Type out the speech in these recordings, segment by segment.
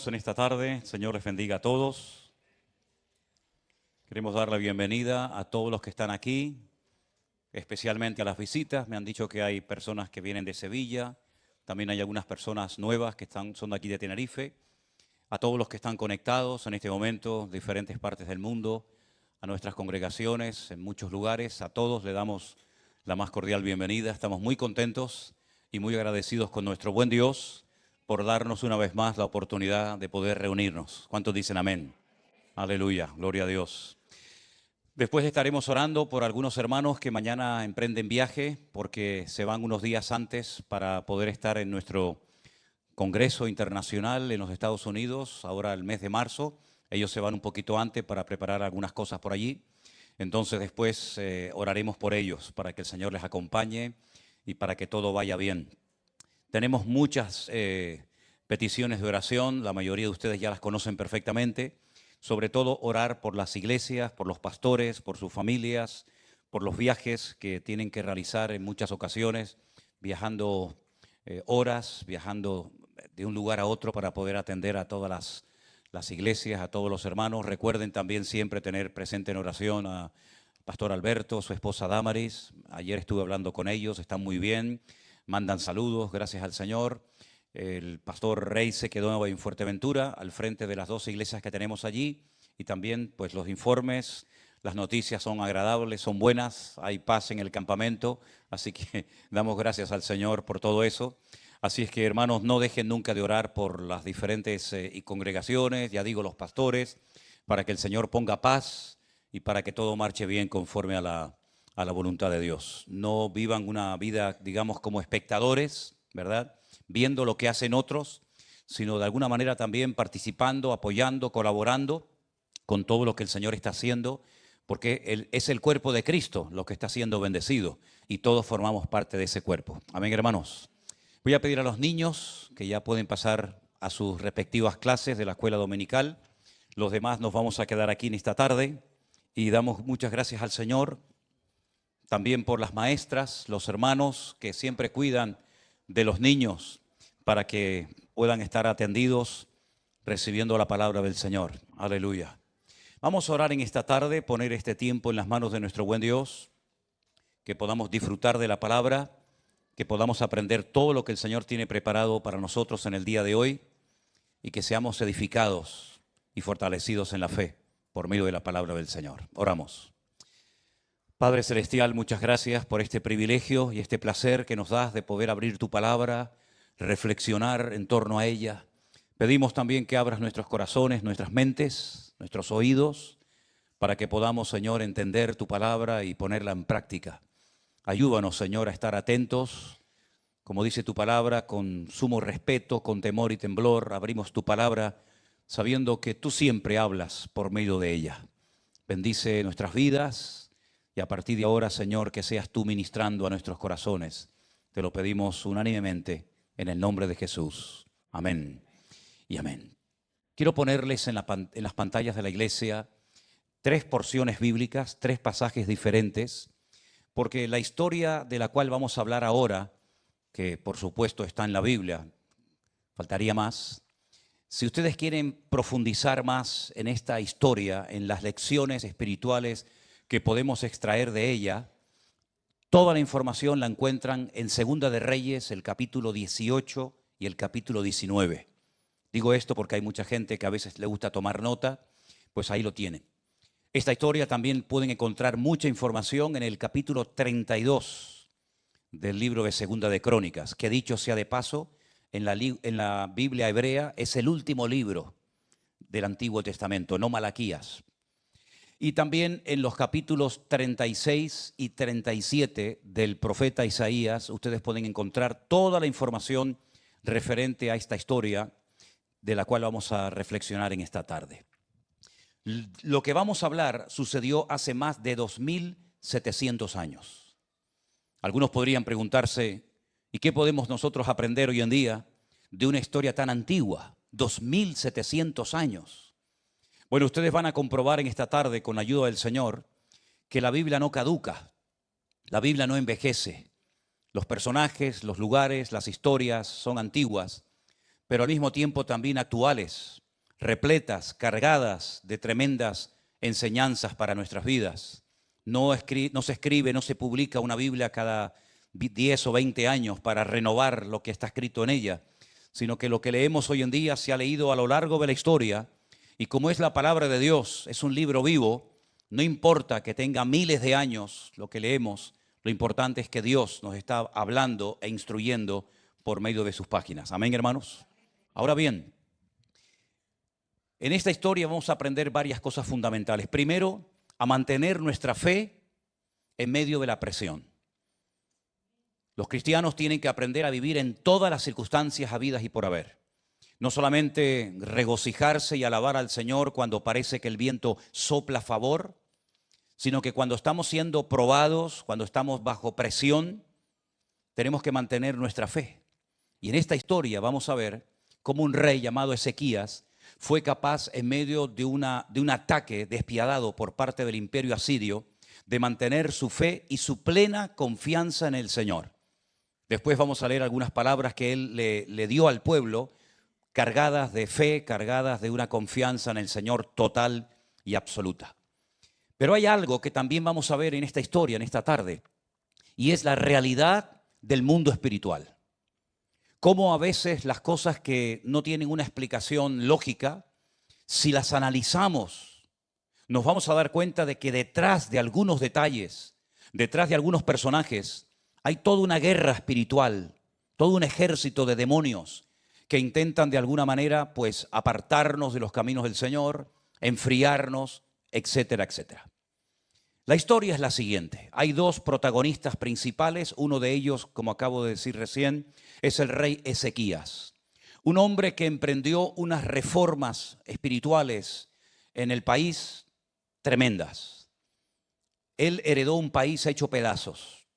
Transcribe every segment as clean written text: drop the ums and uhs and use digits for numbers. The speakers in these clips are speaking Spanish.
En esta tarde, el Señor les bendiga a todos. Queremos dar la bienvenida a todos los que están aquí, especialmente a las visitas. Me han dicho que hay personas que vienen de Sevilla, también hay algunas personas nuevas que son de aquí de Tenerife. A todos los que están conectados en este momento, de diferentes partes del mundo, a nuestras congregaciones en muchos lugares, a todos le damos la más cordial bienvenida. Estamos muy contentos y muy agradecidos con nuestro buen Dios por darnos una vez más la oportunidad de poder reunirnos. ¿Cuántos dicen amén? Aleluya, gloria a Dios. Después estaremos orando por algunos hermanos que mañana emprenden viaje porque se van unos días antes para poder estar en nuestro Congreso Internacional en los Estados Unidos, ahora el mes de marzo. Ellos se van un poquito antes para preparar algunas cosas por allí. Entonces después oraremos por ellos para que el Señor les acompañe y para que todo vaya bien. Tenemos muchas peticiones de oración, la mayoría de ustedes ya las conocen perfectamente. Sobre todo orar por las iglesias, por los pastores, por sus familias, por los viajes que tienen que realizar en muchas ocasiones, viajando horas, viajando de un lugar a otro para poder atender a todas las iglesias, a todos los hermanos. Recuerden también siempre tener presente en oración a Pastor Alberto, su esposa Damaris. Ayer estuve hablando con ellos, están muy bien. Mandan saludos, gracias al Señor. El pastor Rey se quedó en Fuerteventura, al frente de las dos iglesias que tenemos allí. Y también, pues, los informes, las noticias son agradables, son buenas, hay paz en el campamento. Así que damos gracias al Señor por todo eso. Así es que, hermanos, no dejen nunca de orar por las diferentes congregaciones, ya digo, los pastores, para que el Señor ponga paz y para que todo marche bien conforme a la voluntad de Dios. No vivan una vida, digamos, como espectadores, ¿verdad?, viendo lo que hacen otros, sino de alguna manera también participando, apoyando, colaborando con todo lo que el Señor está haciendo, porque es el cuerpo de Cristo lo que está siendo bendecido y todos formamos parte de ese cuerpo. Amén, hermanos. Voy a pedir a los niños que ya pueden pasar a sus respectivas clases de la escuela dominical. Los demás nos vamos a quedar aquí en esta tarde y damos muchas gracias al Señor también por las maestras, los hermanos que siempre cuidan de los niños para que puedan estar atendidos recibiendo la palabra del Señor. Aleluya. Vamos a orar en esta tarde, poner este tiempo en las manos de nuestro buen Dios, que podamos disfrutar de la palabra, que podamos aprender todo lo que el Señor tiene preparado para nosotros en el día de hoy y que seamos edificados y fortalecidos en la fe por medio de la palabra del Señor. Oramos. Padre Celestial, muchas gracias por este privilegio y este placer que nos das de poder abrir tu palabra, reflexionar en torno a ella. Pedimos también que abras nuestros corazones, nuestras mentes, nuestros oídos, para que podamos, Señor, entender tu palabra y ponerla en práctica. Ayúdanos, Señor, a estar atentos, como dice tu palabra, con sumo respeto, con temor y temblor. Abrimos tu palabra sabiendo que tú siempre hablas por medio de ella. Bendice nuestras vidas. Y a partir de ahora, Señor, que seas tú ministrando a nuestros corazones. Te lo pedimos unánimemente en el nombre de Jesús. Amén y amén. Quiero ponerles en las pantallas de la iglesia 3 porciones bíblicas, 3 pasajes diferentes, porque la historia de la cual vamos a hablar ahora, que por supuesto está en la Biblia, faltaría más. Si ustedes quieren profundizar más en esta historia, en las lecciones espirituales que podemos extraer de ella, toda la información la encuentran en Segunda de Reyes, el capítulo 18 y el capítulo 19. Digo esto porque hay mucha gente que a veces le gusta tomar nota, pues ahí lo tienen. Esta historia también pueden encontrar mucha información en el capítulo 32 del libro de Segunda de Crónicas, que dicho sea de paso, en la Biblia hebrea es el último libro del Antiguo Testamento, no Malaquías. Y también en los capítulos 36 y 37 del profeta Isaías, ustedes pueden encontrar toda la información referente a esta historia de la cual vamos a reflexionar en esta tarde. Lo que vamos a hablar sucedió hace más de 2700 años. Algunos podrían preguntarse, ¿y qué podemos nosotros aprender hoy en día de una historia tan antigua? 2700 años. Bueno, ustedes van a comprobar en esta tarde, con la ayuda del Señor, que la Biblia no caduca, la Biblia no envejece. Los personajes, los lugares, las historias son antiguas, pero al mismo tiempo también actuales, repletas, cargadas de tremendas enseñanzas para nuestras vidas. No se escribe, no se publica una Biblia cada 10 o 20 años para renovar lo que está escrito en ella, sino que lo que leemos hoy en día se ha leído a lo largo de la historia, y como es la palabra de Dios, es un libro vivo, no importa que tenga miles de años lo que leemos, lo importante es que Dios nos está hablando e instruyendo por medio de sus páginas. Amén, hermanos. Ahora bien, en esta historia vamos a aprender varias cosas fundamentales. Primero, a mantener nuestra fe en medio de la presión. Los cristianos tienen que aprender a vivir en todas las circunstancias habidas y por haber. No solamente regocijarse y alabar al Señor cuando parece que el viento sopla a favor, sino que cuando estamos siendo probados, cuando estamos bajo presión, tenemos que mantener nuestra fe. Y en esta historia vamos a ver cómo un rey llamado Ezequías fue capaz, en medio de un ataque despiadado por parte del imperio asirio, de mantener su fe y su plena confianza en el Señor. Después vamos a leer algunas palabras que él le dio al pueblo, cargadas de fe, cargadas de una confianza en el Señor total y absoluta. Pero hay algo que también vamos a ver en esta historia, en esta tarde, y es la realidad del mundo espiritual. Cómo a veces las cosas que no tienen una explicación lógica, si las analizamos, nos vamos a dar cuenta de que detrás de algunos detalles, detrás de algunos personajes, hay toda una guerra espiritual, todo un ejército de demonios que intentan de alguna manera pues apartarnos de los caminos del Señor, enfriarnos, etcétera, etcétera. La historia es la siguiente. Hay dos protagonistas principales. Uno de ellos, como acabo de decir recién, es el rey Ezequías. Un hombre que emprendió unas reformas espirituales en el país tremendas. Él heredó un país hecho pedazos.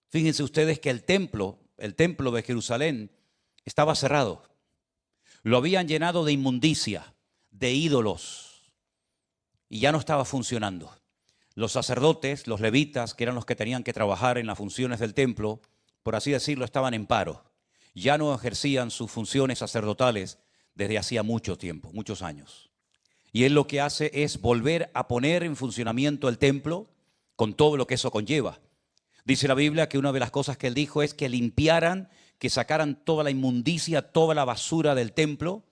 Fíjense ustedes que el templo de Jerusalén, estaba cerrado. Lo habían llenado de inmundicia, de ídolos, y ya no estaba funcionando. Los sacerdotes, los levitas, que eran los que tenían que trabajar en las funciones del templo, por así decirlo, estaban en paro. Ya no ejercían sus funciones sacerdotales desde hacía mucho tiempo, muchos años. Y él lo que hace es volver a poner en funcionamiento el templo con todo lo que eso conlleva. Dice la Biblia que una de las cosas que él dijo es que limpiaran, que sacaran toda la inmundicia, toda la basura del templo.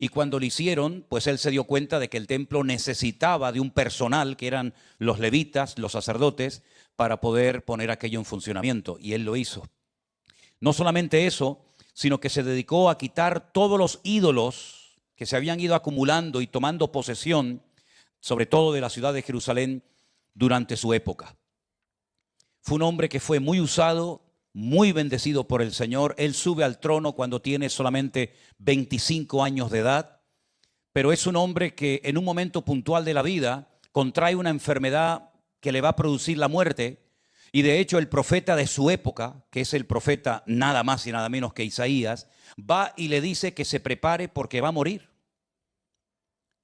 Y cuando lo hicieron, pues él se dio cuenta de que el templo necesitaba de un personal, que eran los levitas, los sacerdotes, para poder poner aquello en funcionamiento. Y él lo hizo. No solamente eso, sino que se dedicó a quitar todos los ídolos que se habían ido acumulando y tomando posesión, sobre todo de la ciudad de Jerusalén, durante su época. Fue un hombre que fue muy usado, muy bendecido por el Señor. Él sube al trono cuando tiene solamente 25 años de edad, pero es un hombre que en un momento puntual de la vida contrae una enfermedad que le va a producir la muerte, y de hecho el profeta de su época, que es el profeta nada más y nada menos que Isaías, va y le dice que se prepare porque va a morir.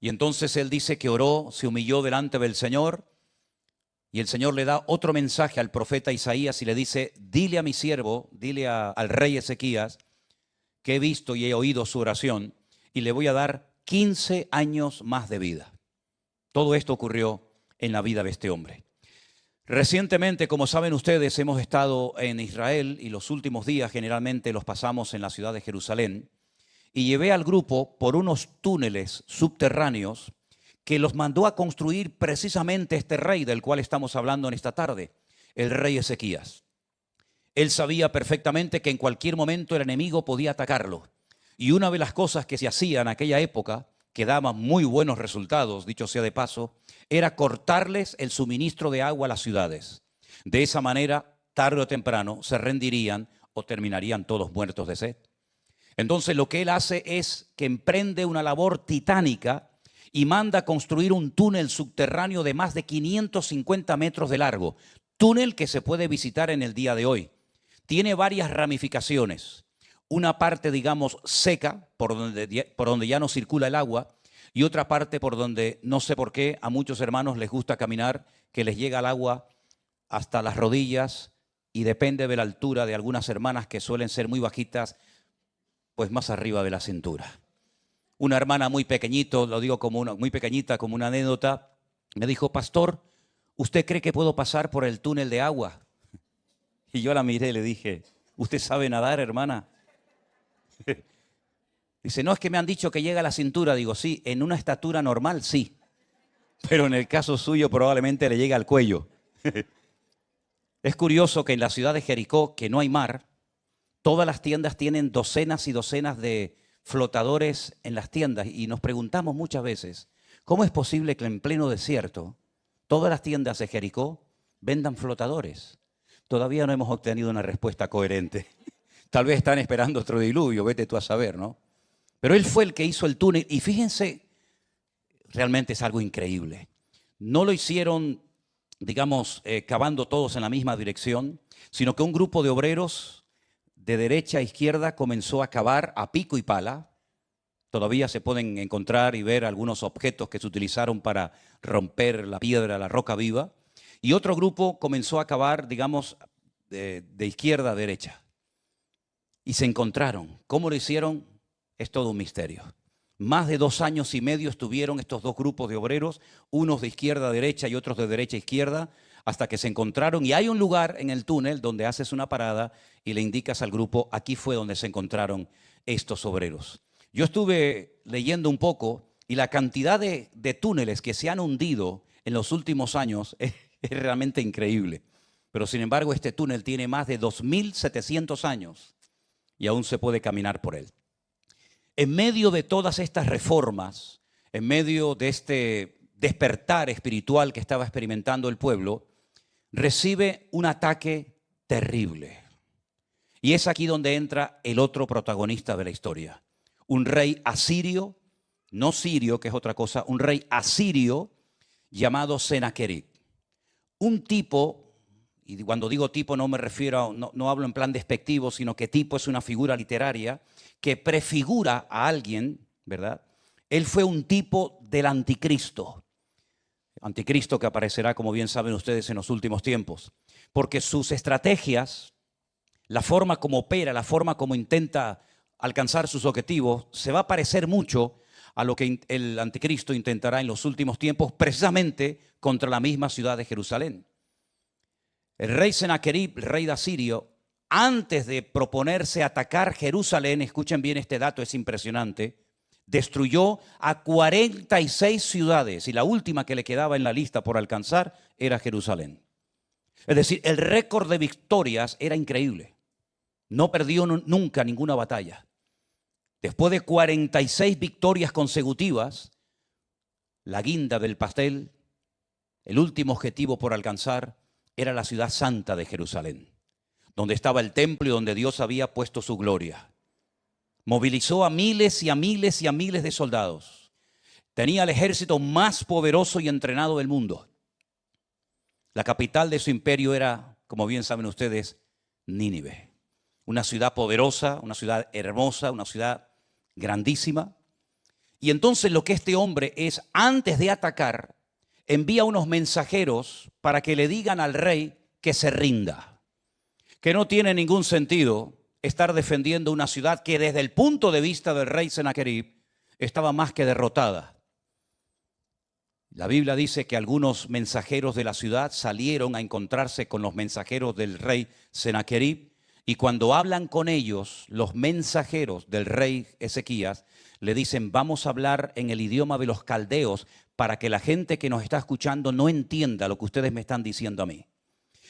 Y entonces él dice que oró, se humilló delante del Señor, y el Señor le da otro mensaje al profeta Isaías y le dice: dile a mi siervo, dile al rey Ezequías, que he visto y he oído su oración, y le voy a dar 15 años más de vida. Todo esto ocurrió en la vida de este hombre. Recientemente, como saben ustedes, hemos estado en Israel, y los últimos días generalmente los pasamos en la ciudad de Jerusalén, y llevé al grupo por unos túneles subterráneos que los mandó a construir precisamente este rey del cual estamos hablando en esta tarde, el rey Ezequías. Él sabía perfectamente que en cualquier momento el enemigo podía atacarlo. Y una de las cosas que se hacía en aquella época, que daba muy buenos resultados, dicho sea de paso, era cortarles el suministro de agua a las ciudades. De esa manera, tarde o temprano, se rendirían o terminarían todos muertos de sed. Entonces lo que él hace es que emprende una labor titánica y manda a construir un túnel subterráneo de más de 550 metros de largo. Túnel que se puede visitar en el día de hoy. Tiene varias ramificaciones. Una parte, digamos, seca, por donde ya no circula el agua, y otra parte por donde, no sé por qué, a muchos hermanos les gusta caminar, que les llega el agua hasta las rodillas y depende de la altura de algunas hermanas que suelen ser muy bajitas, pues más arriba de la cintura. Una hermana muy pequeñito, lo digo como muy pequeñita, como una anécdota, me dijo: pastor, ¿usted cree que puedo pasar por el túnel de agua? Y yo la miré y le dije: ¿usted sabe nadar, hermana? Dice: no, es que me han dicho que llega a la cintura. Digo: sí, en una estatura normal sí, pero en el caso suyo probablemente le llegue al cuello. Es curioso que en la ciudad de Jericó, que no hay mar, todas las tiendas tienen docenas y docenas de flotadores en las tiendas, y nos preguntamos muchas veces, ¿cómo es posible que en pleno desierto todas las tiendas de Jericó vendan flotadores? Todavía no hemos obtenido una respuesta coherente. Tal vez están esperando otro diluvio, vete tú a saber, ¿no? Pero él fue el que hizo el túnel, y fíjense, realmente es algo increíble. No lo hicieron, digamos, cavando todos en la misma dirección, sino que un grupo de obreros de derecha a izquierda comenzó a cavar a pico y pala. Todavía se pueden encontrar y ver algunos objetos que se utilizaron para romper la piedra, la roca viva. Y otro grupo comenzó a cavar, digamos, de izquierda a derecha. Y se encontraron. ¿Cómo lo hicieron? Es todo un misterio. Más de 2 años y medio estuvieron estos dos grupos de obreros, unos de izquierda a derecha y otros de derecha a izquierda, hasta que se encontraron. Y hay un lugar en el túnel donde haces una parada y le indicas al grupo: aquí fue donde se encontraron estos obreros. Yo estuve leyendo un poco y la cantidad de túneles que se han hundido en los últimos años es realmente increíble. Pero sin embargo, este túnel tiene más de 2.700 años y aún se puede caminar por él. En medio de todas estas reformas, en medio de este despertar espiritual que estaba experimentando el pueblo, recibe un ataque terrible. Y es aquí donde entra el otro protagonista de la historia. Un rey asirio, no sirio, que es otra cosa, un rey asirio llamado Senaquerib. Un tipo, y cuando digo tipo no me refiero, no hablo en plan despectivo, sino que tipo es una figura literaria que prefigura a alguien, ¿verdad? Él fue un tipo del anticristo. Anticristo que aparecerá, como bien saben ustedes, en los últimos tiempos. Porque sus estrategias, la forma como opera, la forma como intenta alcanzar sus objetivos, se va a parecer mucho a lo que el anticristo intentará en los últimos tiempos, precisamente contra la misma ciudad de Jerusalén. El rey Senaquerib, el rey de Asirio, antes de proponerse atacar Jerusalén, escuchen bien este dato, es impresionante, destruyó a 46 ciudades y la última que le quedaba en la lista por alcanzar era Jerusalén. Es decir, el récord de victorias era increíble. No perdió nunca ninguna batalla. Después de 46 victorias consecutivas, la guinda del pastel, el último objetivo por alcanzar, era la ciudad santa de Jerusalén, donde estaba el templo y donde Dios había puesto su gloria. Movilizó a miles y a miles y a miles de soldados. Tenía el ejército más poderoso y entrenado del mundo. La capital de su imperio era, como bien saben ustedes, Nínive. Una ciudad poderosa, una ciudad hermosa, una ciudad grandísima. Y entonces lo que este hombre es, antes de atacar, envía unos mensajeros para que le digan al rey que se rinda. Que no tiene ningún sentido estar defendiendo una ciudad que desde el punto de vista del rey Senaquerib estaba más que derrotada. La Biblia dice que algunos mensajeros de la ciudad salieron a encontrarse con los mensajeros del rey Senaquerib, y cuando hablan con ellos, los mensajeros del rey Ezequías le dicen: vamos a hablar en el idioma de los caldeos para que la gente que nos está escuchando no entienda lo que ustedes me están diciendo a mí.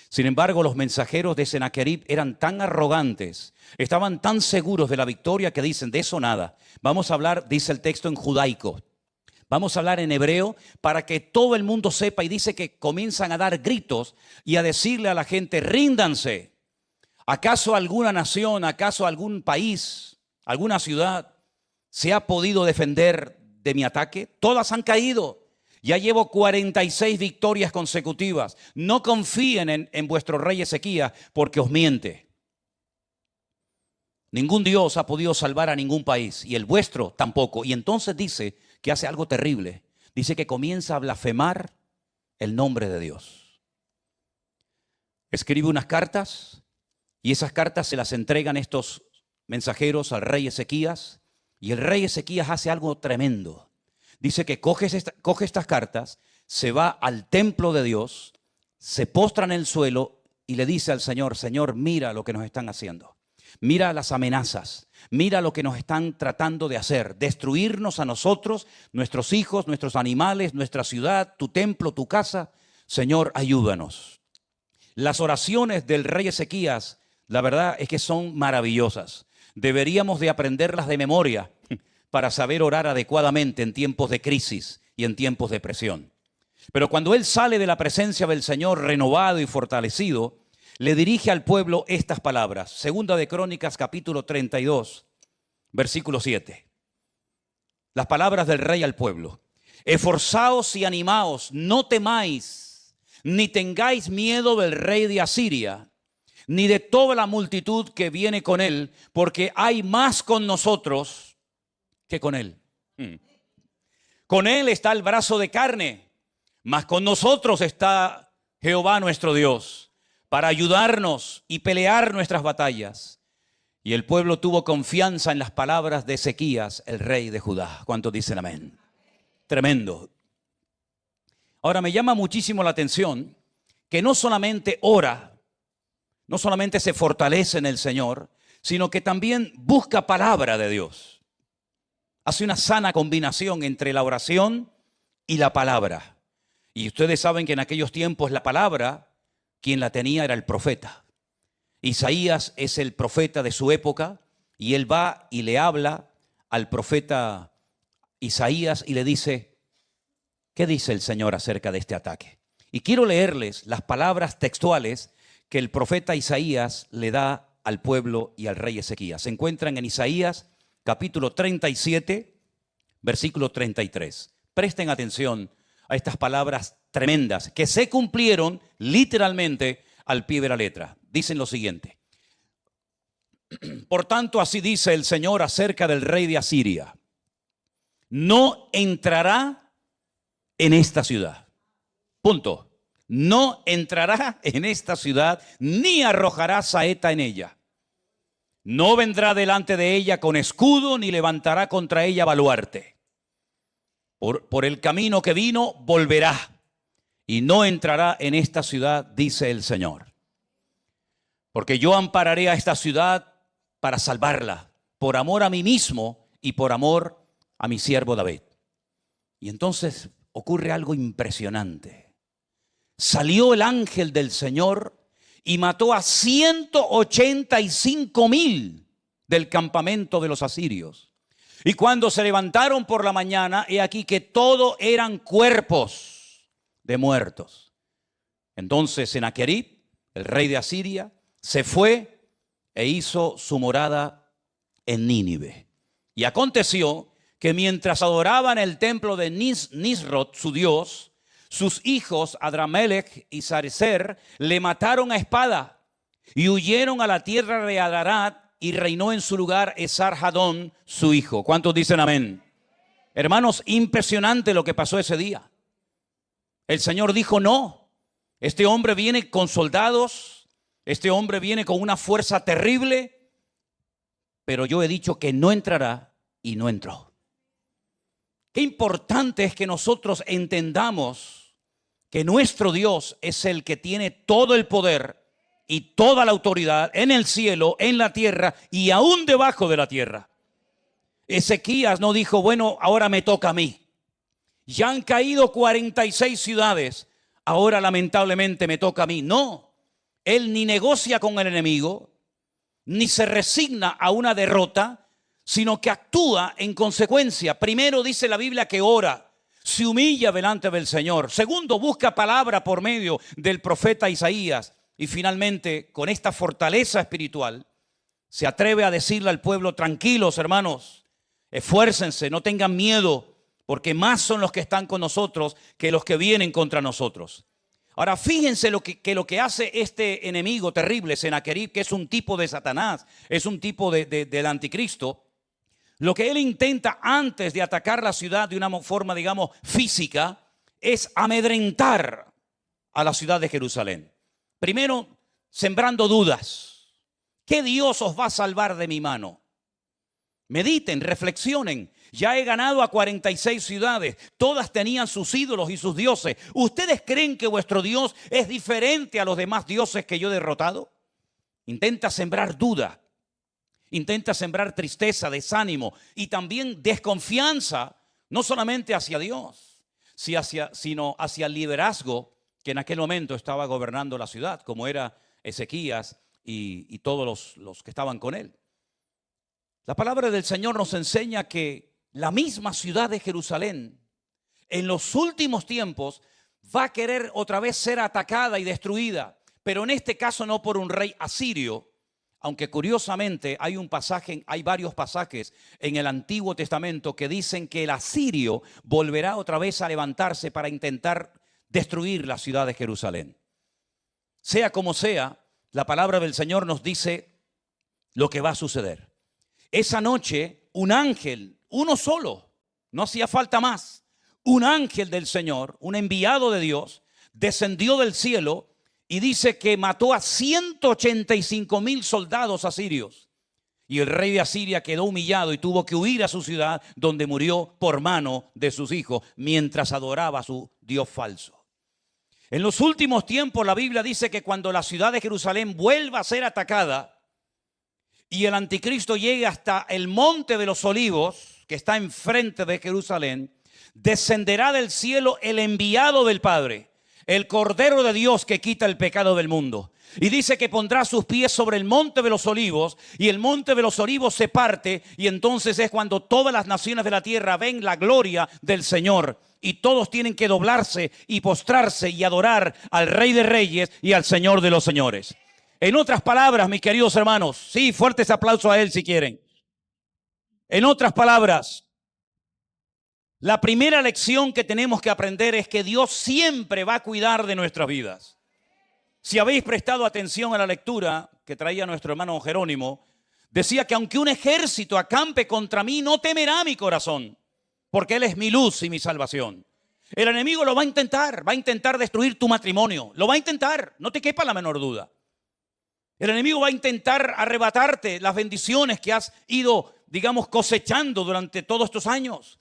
Sin embargo, los mensajeros de Senaquerib eran tan arrogantes, estaban tan seguros de la victoria que dicen: de eso nada. Vamos a hablar, dice el texto, en judaico. Vamos a hablar en hebreo para que todo el mundo sepa, y dice que comienzan a dar gritos y a decirle a la gente: ríndanse. ¿Acaso alguna nación, acaso algún país, alguna ciudad se ha podido defender de mi ataque? Todas han caído. Ya llevo 46 victorias consecutivas. No confíen en vuestro rey Ezequías porque os miente. Ningún Dios ha podido salvar a ningún país y el vuestro tampoco. Y entonces dice que hace algo terrible. Dice que comienza a blasfemar el nombre de Dios. escribe unas cartas y esas cartas se las entregan estos mensajeros al rey Ezequías, y el rey Ezequías hace algo tremendo. Dice que coge estas cartas, se va al templo de Dios, se postra en el suelo y le dice al Señor: Señor, mira lo que nos están haciendo. Mira las amenazas, mira lo que nos están tratando de hacer, destruirnos a nosotros, nuestros hijos, nuestros animales, nuestra ciudad, tu templo, tu casa. Señor, ayúdanos. Las oraciones del rey Ezequías, la verdad es que son maravillosas. Deberíamos de aprenderlas de memoria para saber orar adecuadamente en tiempos de crisis y en tiempos de presión. Pero cuando él sale de la presencia del Señor renovado y fortalecido, le dirige al pueblo estas palabras. Segunda de Crónicas, capítulo 32, versículo 7. Las palabras del rey al pueblo. Esforzaos y animaos, no temáis, ni tengáis miedo del rey de Asiria, ni de toda la multitud que viene con él, porque hay más con nosotros que con él. Con él está el brazo de carne, mas con nosotros está Jehová nuestro Dios, para ayudarnos y pelear nuestras batallas. Y el pueblo tuvo confianza en las palabras de Ezequías, el rey de Judá. ¿Cuántos dicen amén? Tremendo. Ahora me llama muchísimo la atención que no solamente ora, no solamente se fortalece en el Señor, sino que también busca palabra de Dios. Hace una sana combinación entre la oración y la palabra. Y ustedes saben que en aquellos tiempos la palabra, quien la tenía era el profeta. Isaías es el profeta de su época y él va y le habla al profeta Isaías y le dice: ¿qué dice el Señor acerca de este ataque? Y quiero leerles las palabras textuales que el profeta Isaías le da al pueblo y al rey Ezequías. Se encuentran en Isaías capítulo 37, versículo 33. Presten atención a estas palabras tremendas que se cumplieron literalmente al pie de la letra. Dicen lo siguiente: por tanto, así dice el Señor acerca del rey de Asiria: no entrará en esta ciudad. Punto. No entrará en esta ciudad, ni arrojará saeta en ella. No vendrá delante de ella con escudo, ni levantará contra ella baluarte. Por el camino que vino, volverá, y no entrará en esta ciudad, dice el Señor. Porque yo ampararé a esta ciudad para salvarla, por amor a mí mismo y por amor a mi siervo David. Y entonces ocurre algo impresionante. Salió el ángel del Señor y mató a 185,000 del campamento de los asirios. Y cuando se levantaron por la mañana, he aquí que todo eran cuerpos de muertos. Entonces Sennacherib, el rey de Asiria, se fue e hizo su morada en Nínive. Y aconteció que mientras adoraban el templo de Nisroch, su dios, sus hijos Adramelech y Sarecer le mataron a espada y huyeron a la tierra de Adarat, y reinó en su lugar Esarhadón, su hijo. ¿Cuántos dicen amén? Hermanos, impresionante lo que pasó ese día. El Señor dijo: no, este hombre viene con soldados, este hombre viene con una fuerza terrible, pero yo he dicho que no entrará, y no entró. Qué importante es que nosotros entendamos que nuestro Dios es el que tiene todo el poder y toda la autoridad en el cielo, en la tierra y aún debajo de la tierra. Ezequías no dijo: bueno, ahora me toca a mí. Ya han caído 46 ciudades, ahora lamentablemente me toca a mí. No, él ni negocia con el enemigo, ni se resigna a una derrota, sino que actúa en consecuencia. Primero dice la Biblia que ora, se humilla delante del Señor. Segundo, busca palabra por medio del profeta Isaías. Y finalmente, con esta fortaleza espiritual, se atreve a decirle al pueblo: tranquilos, hermanos, esfuércense, no tengan miedo, porque más son los que están con nosotros que los que vienen contra nosotros. Ahora, fíjense lo que hace este enemigo terrible, Sennacherib, que es un tipo de Satanás, es un tipo del anticristo. Lo que él intenta antes de atacar la ciudad de una forma, digamos, física, es amedrentar a la ciudad de Jerusalén. Primero, sembrando dudas. ¿Qué Dios os va a salvar de mi mano? Mediten, reflexionen. Ya he ganado a 46 ciudades. Todas tenían sus ídolos y sus dioses. ¿Ustedes creen que vuestro Dios es diferente a los demás dioses que yo he derrotado? Intenta sembrar duda. Intenta sembrar tristeza, desánimo y también desconfianza, no solamente hacia Dios, sino hacia el liderazgo que en aquel momento estaba gobernando la ciudad, como era Ezequías y todos los que estaban con él. La palabra del Señor nos enseña que la misma ciudad de Jerusalén en los últimos tiempos va a querer otra vez ser atacada y destruida, pero en este caso no por un rey asirio, aunque curiosamente hay varios pasajes en el Antiguo Testamento que dicen que el asirio volverá otra vez a levantarse para intentar destruir la ciudad de Jerusalén. Sea como sea, la palabra del Señor nos dice lo que va a suceder. Esa noche, un ángel, uno solo, no hacía falta más, un ángel del Señor, un enviado de Dios, descendió del cielo y dice que mató a 185,000 soldados asirios. Y el rey de Asiria quedó humillado y tuvo que huir a su ciudad, donde murió por mano de sus hijos mientras adoraba a su Dios falso. En los últimos tiempos la Biblia dice que cuando la ciudad de Jerusalén vuelva a ser atacada y el anticristo llegue hasta el monte de los olivos, que está enfrente de Jerusalén, descenderá del cielo el enviado del Padre, el Cordero de Dios que quita el pecado del mundo. Y dice que pondrá sus pies sobre el monte de los olivos, y el monte de los olivos se parte, y entonces es cuando todas las naciones de la tierra ven la gloria del Señor, y todos tienen que doblarse y postrarse y adorar al Rey de Reyes y al Señor de los Señores. En otras palabras, mis queridos hermanos, sí, fuertes aplausos a él si quieren. En otras palabras, la primera lección que tenemos que aprender es que Dios siempre va a cuidar de nuestras vidas. Si habéis prestado atención a la lectura que traía nuestro hermano Jerónimo, decía que aunque un ejército acampe contra mí, no temerá mi corazón, porque Él es mi luz y mi salvación. El enemigo lo va a intentar destruir tu matrimonio, lo va a intentar, no te quepa la menor duda. El enemigo va a intentar arrebatarte las bendiciones que has ido, cosechando durante todos estos años.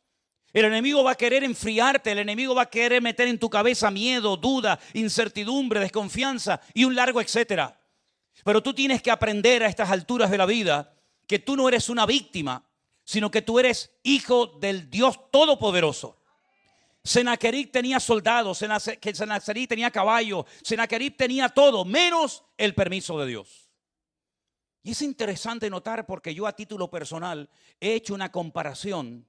El enemigo va a querer enfriarte, el enemigo va a querer meter en tu cabeza miedo, duda, incertidumbre, desconfianza y un largo etcétera. Pero tú tienes que aprender a estas alturas de la vida que tú no eres una víctima, sino que tú eres hijo del Dios Todopoderoso. Sennacherib tenía soldados, Sennacherib tenía caballos, Sennacherib tenía todo, menos el permiso de Dios. Y es interesante notar, porque yo a título personal he hecho una comparación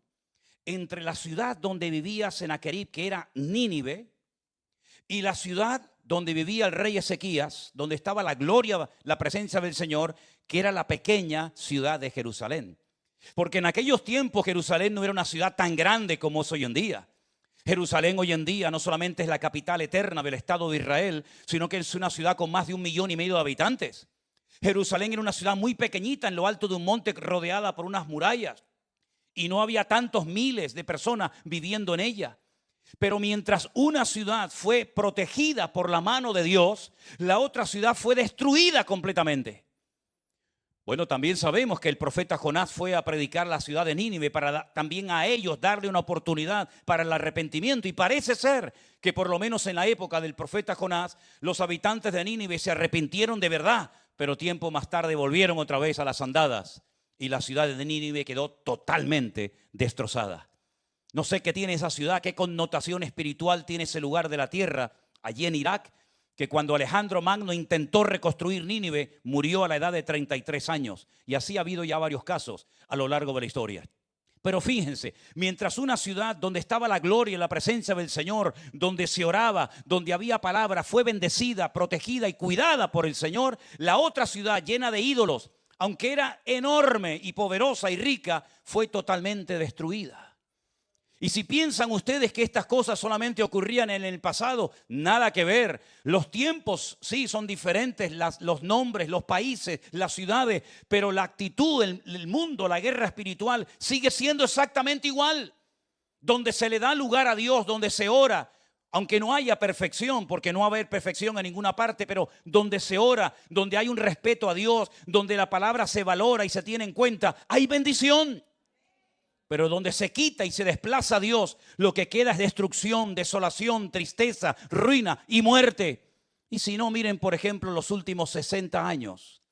entre la ciudad donde vivía Sennacherib, que era Nínive, y la ciudad donde vivía el rey Ezequías, donde estaba la gloria, la presencia del Señor, que era la pequeña ciudad de Jerusalén. Porque en aquellos tiempos Jerusalén no era una ciudad tan grande como es hoy en día. Jerusalén hoy en día no solamente es la capital eterna del Estado de Israel, sino que es una ciudad con más de 1,5 millones de habitantes. Jerusalén era una ciudad muy pequeñita en lo alto de un monte rodeada por unas murallas. Y no había tantos miles de personas viviendo en ella. Pero mientras una ciudad fue protegida por la mano de Dios, la otra ciudad fue destruida completamente. Bueno, también sabemos que el profeta Jonás fue a predicar la ciudad de Nínive para también a ellos darle una oportunidad para el arrepentimiento. Y parece ser que por lo menos en la época del profeta Jonás, los habitantes de Nínive se arrepintieron de verdad, pero tiempo más tarde volvieron otra vez a las andadas y la ciudad de Nínive quedó totalmente destrozada. No sé qué tiene esa ciudad, qué connotación espiritual tiene ese lugar de la tierra allí en Irak, que cuando Alejandro Magno intentó reconstruir Nínive, murió a la edad de 33 años. Y así ha habido ya varios casos a lo largo de la historia. Pero fíjense, mientras una ciudad donde estaba la gloria y la presencia del Señor, donde se oraba, donde había palabra, fue bendecida, protegida y cuidada por el Señor, la otra ciudad llena de ídolos, aunque era enorme y poderosa y rica, fue totalmente destruida. Y si piensan ustedes que estas cosas solamente ocurrían en el pasado, nada que ver. Los tiempos sí son diferentes, los nombres, los países, las ciudades, pero la actitud, el mundo, la guerra espiritual sigue siendo exactamente igual. Donde se le da lugar a Dios, donde se ora, Aunque no haya perfección, porque no va a haber perfección en ninguna parte, pero donde se ora, donde hay un respeto a Dios, donde la palabra se valora y se tiene en cuenta, hay bendición. Pero donde se quita y se desplaza a Dios, lo que queda es destrucción, desolación, tristeza, ruina y muerte. Y si no, miren por ejemplo los últimos 60 años,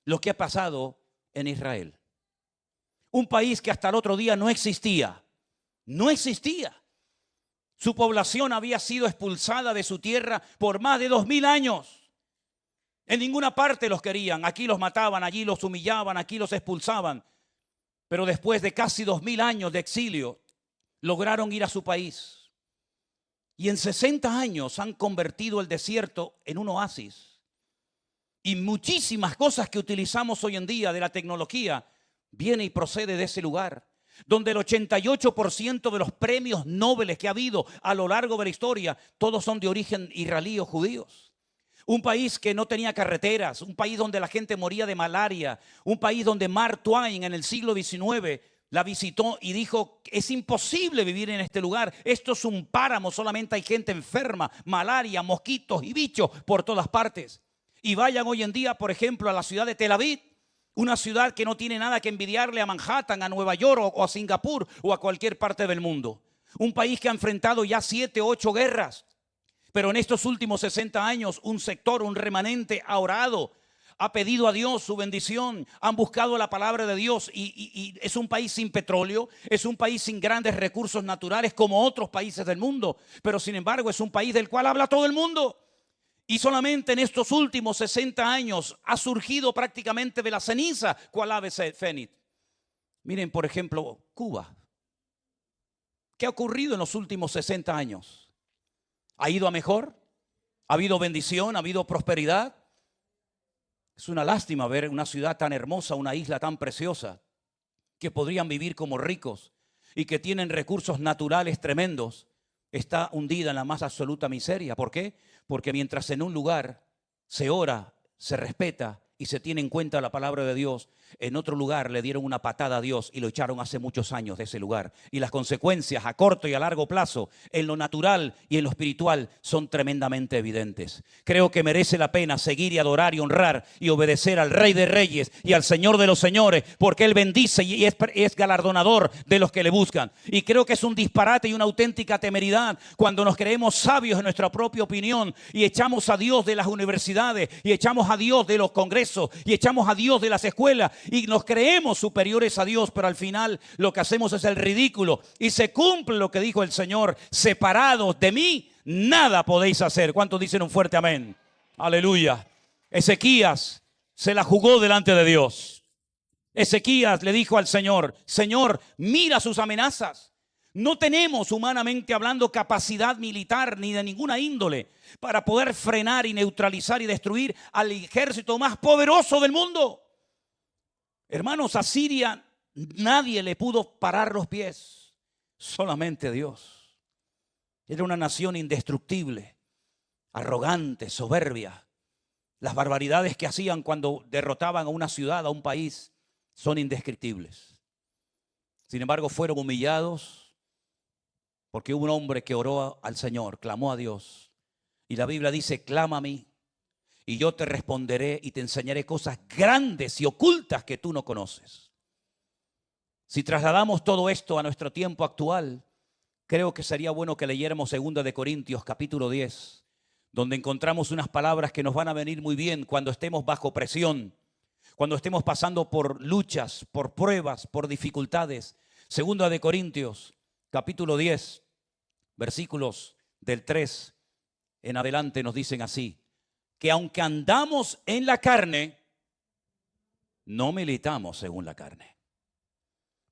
lo que ha pasado en Israel. Un país que hasta el otro día no existía. No existía. Su población había sido expulsada de su tierra por más de 2000 años. En ninguna parte los querían. Aquí los mataban, allí los humillaban, aquí los expulsaban. Pero después de casi 2000 años de exilio, lograron ir a su país. Y en 60 años han convertido el desierto en un oasis. Y muchísimas cosas que utilizamos hoy en día de la tecnología viene y procede de ese lugar, donde el 88% de los premios Nobel que ha habido a lo largo de la historia, todos son de origen israelí o judíos. Un país que no tenía carreteras, un país donde la gente moría de malaria, un país donde Mark Twain en el siglo XIX la visitó y dijo: es imposible vivir en este lugar, esto es un páramo, solamente hay gente enferma, malaria, mosquitos y bichos por todas partes. Y vayan hoy en día, por ejemplo, a la ciudad de Tel Aviv, una ciudad que no tiene nada que envidiarle a Manhattan, a Nueva York o a Singapur o a cualquier parte del mundo. Un país que ha enfrentado ya 7 u 8 guerras. Pero en estos últimos 60 años un sector, un remanente ha orado, ha pedido a Dios su bendición, han buscado la palabra de Dios y es un país sin petróleo, es un país sin grandes recursos naturales como otros países del mundo. Pero sin embargo es un país del cual habla todo el mundo. Y solamente en estos últimos 60 años ha surgido prácticamente de la ceniza cual ave fénix. Miren, por ejemplo, Cuba. ¿Qué ha ocurrido en los últimos 60 años? ¿Ha ido a mejor? ¿Ha habido bendición? ¿Ha habido prosperidad? Es una lástima ver una ciudad tan hermosa, una isla tan preciosa, que podrían vivir como ricos y que tienen recursos naturales tremendos, está hundida en la más absoluta miseria. ¿Por qué? Porque mientras en un lugar se ora, se respeta y se tiene en cuenta la palabra de Dios, en otro lugar le dieron una patada a Dios y lo echaron hace muchos años de ese lugar. Y las consecuencias a corto y a largo plazo, en lo natural y en lo espiritual, son tremendamente evidentes. Creo que merece la pena seguir y adorar y honrar y obedecer al Rey de Reyes y al Señor de los Señores, porque Él bendice y es galardonador de los que le buscan. Y creo que es un disparate y una auténtica temeridad cuando nos creemos sabios en nuestra propia opinión y echamos a Dios de las universidades y echamos a Dios de los congresos y echamos a Dios de las escuelas y nos creemos superiores a Dios, pero al final lo que hacemos es el ridículo y se cumple lo que dijo el Señor: separados de mí nada podéis hacer. ¿Cuántos dicen un fuerte amén? Aleluya. Ezequías se la jugó delante de Dios. Ezequías le dijo al Señor: Señor, mira sus amenazas. No tenemos, humanamente hablando, capacidad militar ni de ninguna índole para poder frenar y neutralizar y destruir al ejército más poderoso del mundo. Hermanos, a Siria nadie le pudo parar los pies, solamente Dios. Era una nación indestructible, arrogante, soberbia. Las barbaridades que hacían cuando derrotaban a una ciudad, a un país, son indescriptibles. Sin embargo, fueron humillados porque hubo un hombre que oró al Señor, clamó a Dios. Y la Biblia dice: clama a mí y yo te responderé y te enseñaré cosas grandes y ocultas que tú no conoces. Si trasladamos todo esto a nuestro tiempo actual, creo que sería bueno que leyéramos 2 de Corintios capítulo 10, donde encontramos unas palabras que nos van a venir muy bien cuando estemos bajo presión, cuando estemos pasando por luchas, por pruebas, por dificultades. 2 de Corintios capítulo 10, versículos del 3 en adelante nos dicen así: que aunque andamos en la carne, no militamos según la carne.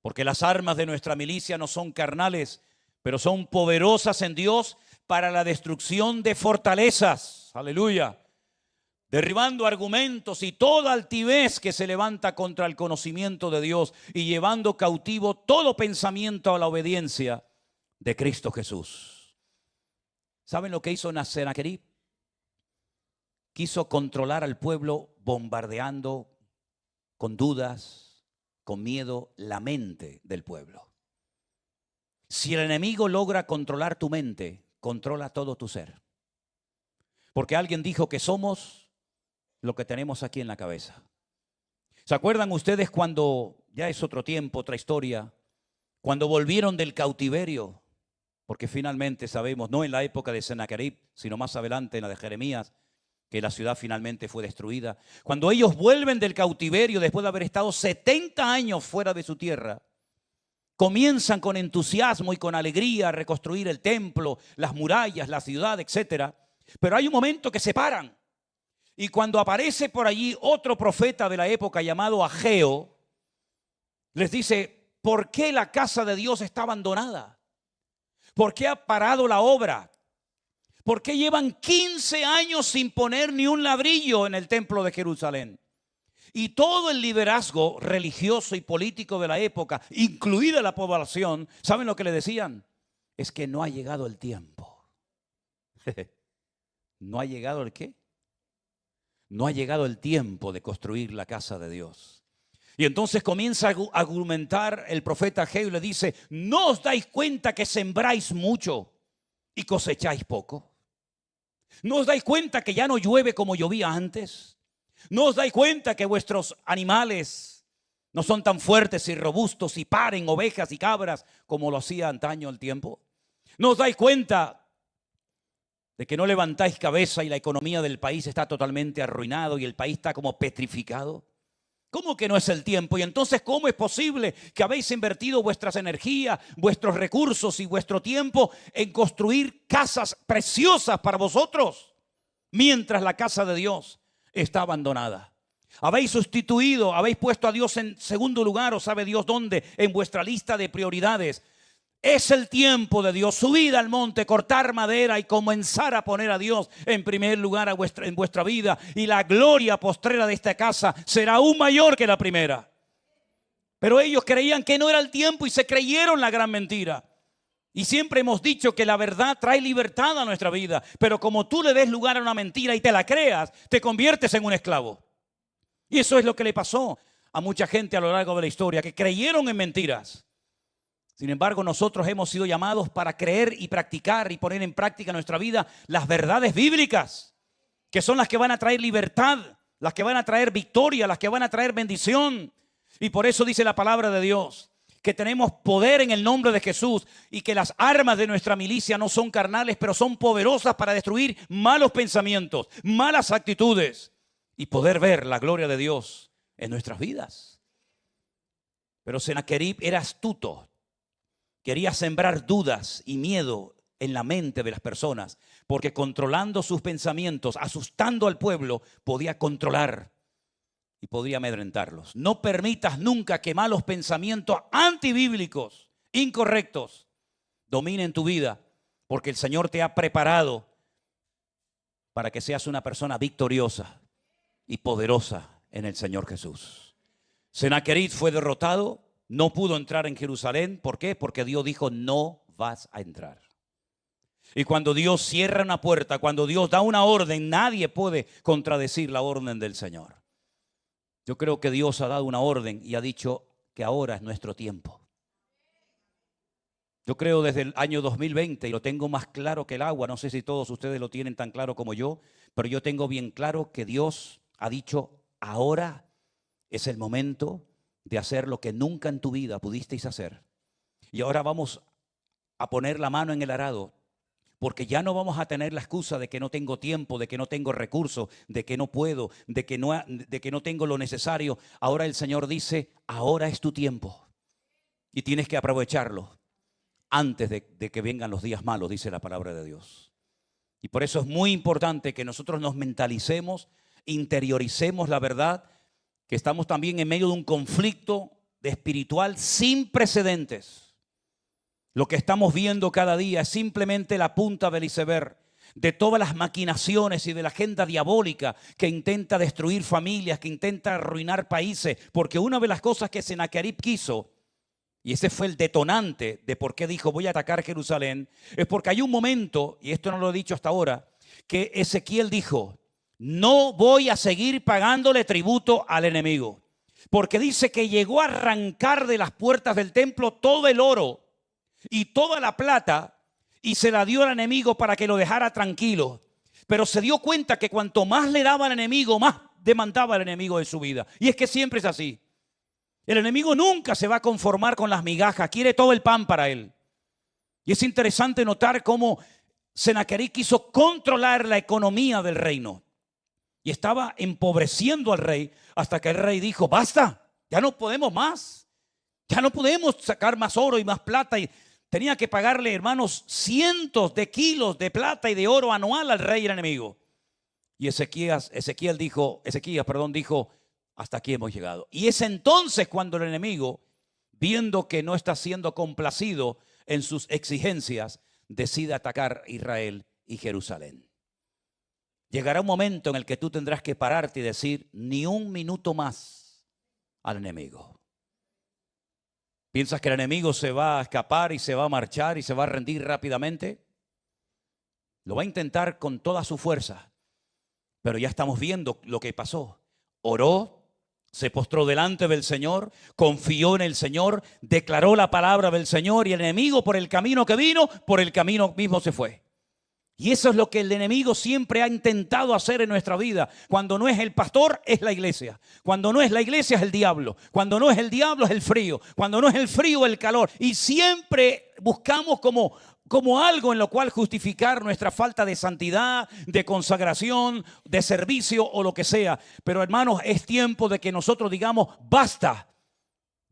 Porque las armas de nuestra milicia no son carnales, pero son poderosas en Dios para la destrucción de fortalezas. Aleluya. Derribando argumentos y toda altivez que se levanta contra el conocimiento de Dios y llevando cautivo todo pensamiento a la obediencia de Cristo Jesús. ¿Saben lo que hizo Sennacherib? Quiso controlar al pueblo bombardeando con dudas, con miedo, la mente del pueblo. Si el enemigo logra controlar tu mente, controla todo tu ser. Porque alguien dijo que somos lo que tenemos aquí en la cabeza. ¿Se acuerdan ustedes cuando, ya es otro tiempo, otra historia, cuando volvieron del cautiverio? Porque finalmente sabemos, no en la época de Sennacherib, sino más adelante en la de Jeremías, que la ciudad finalmente fue destruida. Cuando ellos vuelven del cautiverio después de haber estado 70 años fuera de su tierra, comienzan con entusiasmo y con alegría a reconstruir el templo, las murallas, la ciudad, etc. Pero hay un momento que se paran. Y cuando aparece por allí otro profeta de la época llamado Ageo, les dice, ¿por qué la casa de Dios está abandonada? ¿Por qué ha parado la obra? ¿Por qué llevan 15 años sin poner ni un ladrillo en el templo de Jerusalén? Y todo el liderazgo religioso y político de la época, incluida la población, ¿saben lo que le decían? Es que no ha llegado el tiempo. ¿No ha llegado el qué? No ha llegado el tiempo de construir la casa de Dios. Y entonces comienza a argumentar el profeta Ageo y le dice, ¿no os dais cuenta que sembráis mucho y cosecháis poco? ¿No os dais cuenta que ya no llueve como llovía antes? ¿No os dais cuenta que vuestros animales no son tan fuertes y robustos y paren ovejas y cabras como lo hacía antaño el tiempo? ¿No os dais cuenta de que no levantáis cabeza y la economía del país está totalmente arruinado y el país está como petrificado? ¿Cómo que no es el tiempo? Y entonces, ¿cómo es posible que habéis invertido vuestras energías, vuestros recursos y vuestro tiempo en construir casas preciosas para vosotros, mientras la casa de Dios está abandonada? Habéis sustituido, habéis puesto a Dios en segundo lugar, o sabe Dios dónde, en vuestra lista de prioridades. Es el tiempo de Dios, subir al monte, cortar madera y comenzar a poner a Dios en primer lugar en vuestra vida. Y la gloria postrera de esta casa será aún mayor que la primera. Pero ellos creían que no era el tiempo y se creyeron la gran mentira. Y siempre hemos dicho que la verdad trae libertad a nuestra vida. Pero como tú le des lugar a una mentira y te la creas, te conviertes en un esclavo. Y eso es lo que le pasó a mucha gente a lo largo de la historia, que creyeron en mentiras. Sin embargo, nosotros hemos sido llamados para creer y practicar y poner en práctica en nuestra vida las verdades bíblicas, que son las que van a traer libertad, las que van a traer victoria, las que van a traer bendición. Y por eso dice la palabra de Dios, que tenemos poder en el nombre de Jesús y que las armas de nuestra milicia no son carnales, pero son poderosas para destruir malos pensamientos, malas actitudes y poder ver la gloria de Dios en nuestras vidas. Pero Sennacherib era astuto. Quería sembrar dudas y miedo en la mente de las personas, porque controlando sus pensamientos, asustando al pueblo, podía controlar y podía amedrentarlos. No permitas nunca que malos pensamientos antibíblicos, incorrectos, dominen tu vida, porque el Señor te ha preparado para que seas una persona victoriosa y poderosa en el Señor Jesús. Sennacherib fue derrotado. No pudo entrar en Jerusalén. ¿Por qué? Porque Dios dijo, no vas a entrar. Y cuando Dios cierra una puerta, cuando Dios da una orden, nadie puede contradecir la orden del Señor. Yo creo que Dios ha dado una orden y ha dicho que ahora es nuestro tiempo. Yo creo desde el año 2020, y lo tengo más claro que el agua, no sé si todos ustedes lo tienen tan claro como yo, pero yo tengo bien claro que Dios ha dicho, ahora es el momento de hacer lo que nunca en tu vida pudisteis hacer. Y ahora vamos a poner la mano en el arado, porque ya no vamos a tener la excusa de que no tengo tiempo, de que no tengo recursos, de que no puedo, de que no tengo lo necesario. Ahora el Señor dice, ahora es tu tiempo y tienes que aprovecharlo antes de que vengan los días malos, dice la palabra de Dios. Y por eso es muy importante que nosotros nos mentalicemos, interioricemos la verdad, que estamos también en medio de un conflicto espiritual sin precedentes. Lo que estamos viendo cada día es simplemente la punta del iceberg de todas las maquinaciones y de la agenda diabólica que intenta destruir familias, que intenta arruinar países. Porque una de las cosas que Sennacherib quiso, y ese fue el detonante de por qué dijo voy a atacar Jerusalén, es porque hay un momento, y esto no lo he dicho hasta ahora, que Ezequiel dijo, no voy a seguir pagándole tributo al enemigo. Porque dice que llegó a arrancar de las puertas del templo todo el oro y toda la plata y se la dio al enemigo para que lo dejara tranquilo. Pero se dio cuenta que cuanto más le daba al enemigo, más demandaba el enemigo de su vida. Y es que siempre es así. El enemigo nunca se va a conformar con las migajas, quiere todo el pan para él. Y es interesante notar cómo Sennacherib quiso controlar la economía del reino. Y estaba empobreciendo al rey hasta que el rey dijo, basta, ya no podemos más. Ya no podemos sacar más oro y más plata. Y tenía que pagarle, hermanos, cientos de kilos de plata y de oro anual al rey enemigo. Y Ezequías dijo, hasta aquí hemos llegado. Y es entonces cuando el enemigo, viendo que no está siendo complacido en sus exigencias, decide atacar Israel y Jerusalén. Llegará un momento en el que tú tendrás que pararte y decir, ni un minuto más al enemigo. ¿Piensas que el enemigo se va a escapar y se va a marchar y se va a rendir rápidamente? Lo va a intentar con toda su fuerza. Pero ya estamos viendo lo que pasó. Oró, se postró delante del Señor, confió en el Señor, declaró la palabra del Señor y el enemigo por el camino que vino, por el camino mismo se fue. Y eso es lo que el enemigo siempre ha intentado hacer en nuestra vida. Cuando no es el pastor, es la iglesia. Cuando no es la iglesia, es el diablo. Cuando no es el diablo, es el frío. Cuando no es el frío, el calor. Y siempre buscamos como algo en lo cual justificar nuestra falta de santidad, de consagración, de servicio o lo que sea. Pero hermanos, es tiempo de que nosotros digamos, basta.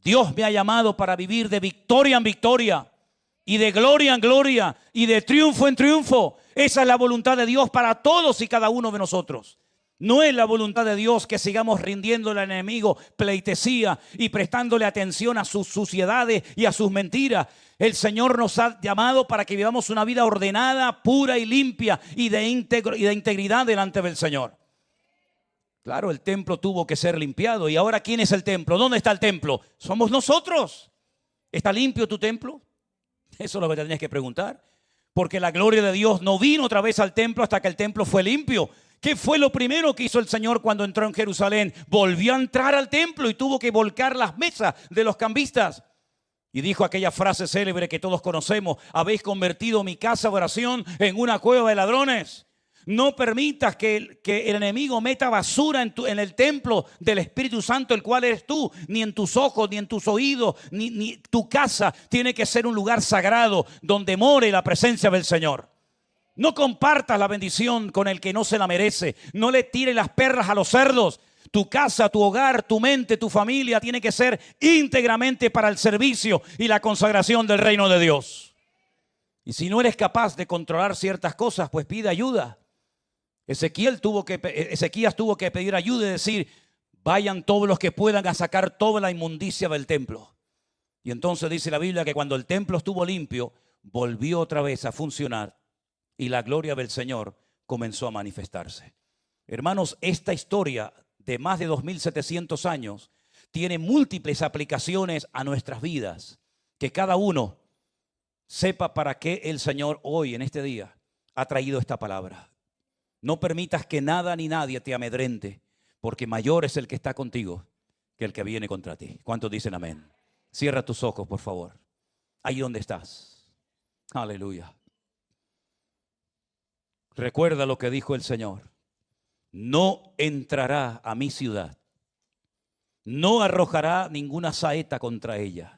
Dios me ha llamado para vivir de victoria en victoria y de gloria en gloria y de triunfo en triunfo. Esa es la voluntad de Dios para todos y cada uno de nosotros. No es la voluntad de Dios que sigamos rindiéndole al enemigo pleitesía y prestándole atención a sus suciedades y a sus mentiras. El Señor nos ha llamado para que vivamos una vida ordenada, pura y limpia y de integridad delante del Señor. Claro, el templo tuvo que ser limpiado. ¿Y ahora quién es el templo? ¿Dónde está el templo? Somos nosotros. ¿Está limpio tu templo? Eso es lo que te tenías que preguntar. Porque la gloria de Dios no vino otra vez al templo hasta que el templo fue limpio. ¿Qué fue lo primero que hizo el Señor cuando entró en Jerusalén? Volvió a entrar al templo y tuvo que volcar las mesas de los cambistas. Y dijo aquella frase célebre que todos conocemos: habéis convertido mi casa de oración en una cueva de ladrones. No permitas que el enemigo meta basura en el templo del Espíritu Santo, el cual eres tú. Ni en tus ojos, ni en tus oídos, ni tu casa tiene que ser un lugar sagrado donde more la presencia del Señor. No compartas la bendición con el que no se la merece. No le tires las perlas a los cerdos. Tu casa, tu hogar, tu mente, tu familia tiene que ser íntegramente para el servicio y la consagración del reino de Dios. Y si no eres capaz de controlar ciertas cosas, pues pide ayuda. Ezequías tuvo que pedir ayuda y decir: vayan todos los que puedan a sacar toda la inmundicia del templo. Y entonces dice la Biblia que cuando el templo estuvo limpio, volvió otra vez a funcionar y la gloria del Señor comenzó a manifestarse. Hermanos, esta historia de más de 2700 años tiene múltiples aplicaciones a nuestras vidas. Que cada uno sepa para qué el Señor hoy, en este día, ha traído esta palabra. No permitas que nada ni nadie te amedrente, porque mayor es el que está contigo que el que viene contra ti. ¿Cuántos dicen amén? Cierra tus ojos, por favor. Ahí donde estás. Aleluya. Recuerda lo que dijo el Señor. No entrará a mi ciudad. No arrojará ninguna saeta contra ella.